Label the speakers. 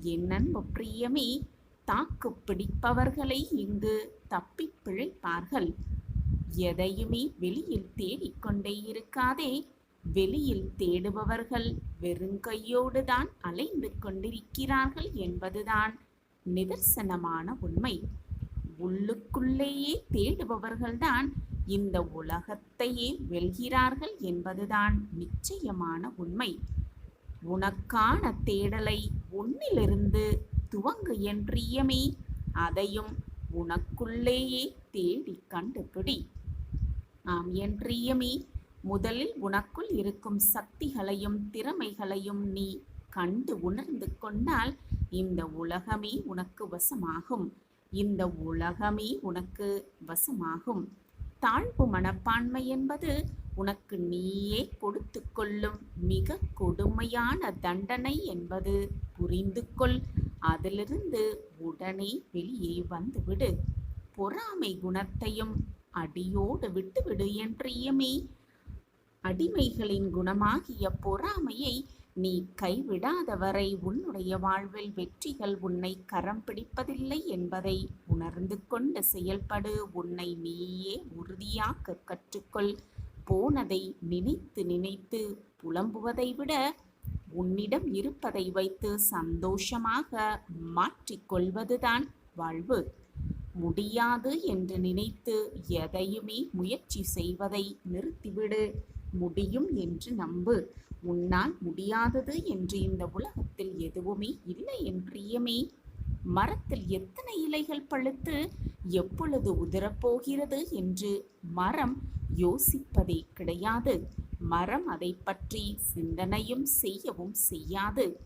Speaker 1: என் அன்பு பிரியமே, தாக்கு பிடிப்பவர்களை இங்கு தப்பிப் பிழைப்பார்கள். எதையுமே வெளியில் தேடிக்கொண்டே இருக்காதே. வெளியில் தேடுபவர்கள் வெறுங்கையோடு தான் அலைந்து கொண்டிருக்கிறார்கள் என்பதுதான் நிதர்சனமான உண்மை. உள்ளுக்குள்ளேயே தேடுபவர்கள்தான் இந்த உலகத்தையே வெல்கிறார்கள் என்பதுதான் நிச்சயமான உண்மை. உனக்கான தேடலை உன்னிலிருந்து துவங்கு என் பிரியமே. அதையும் உனக்குள்ளேயே தேடி கண்டுபிடி. ஆம் என் பிரியமே, முதலில் உனக்குள் இருக்கும் சக்திகளையும் திறமைகளையும் நீ கண்டு உணர்ந்து கொண்டால் இந்த உலகமே உனக்கு வசமாகும். இந்த உலகமே உனக்கு வசமாகும். தாழ்வு மனப்பான்மை என்பது உனக்கு நீயே கொடுத்து கொள்ளும் மிக கொடுமையான தண்டனை என்பது புரிந்து கொள். அதிலிருந்து உடனே வெளியே வந்துவிடு. பொறாமை குணத்தையும் அடியோடு விட்டுவிடு என் பிரியமே. அடிமைகளின் குணமாகிய பொறாமையை நீ கைவிடாத வரை உன்னுடைய வாழ்வில் வெற்றிகள் உன்னை கரம் பிடிப்பதில்லை என்பதை உணர்ந்து கொண்டு செயல்படு. உன்னை நீயே உறுதியாக்க கற்றுக்கொள். போனதை நினைத்து நினைத்து புலம்புவதை விட உன்னிடம் இருப்பதை வைத்து சந்தோஷமாக மாற்றிக்கொள்வதுதான் வாழ்வு. முடியாது என்று நினைத்து எதையுமே முயற்சி செய்வதை நிறுத்திவிடு. முடியும் என்று நம்பு. உன்னால் முடியாதது என்று இந்த உலகத்தில் எதுவுமே இல்லை என் பிரியமே. மரத்தில் எத்தனை இலைகள் பழுத்து எப்பொழுது உதிரப்போகிறது என்று மரம் யோசிப்பதே கிடையாது. மரம் அதை பற்றி சிந்தனையும் செய்யவும் செய்யாது.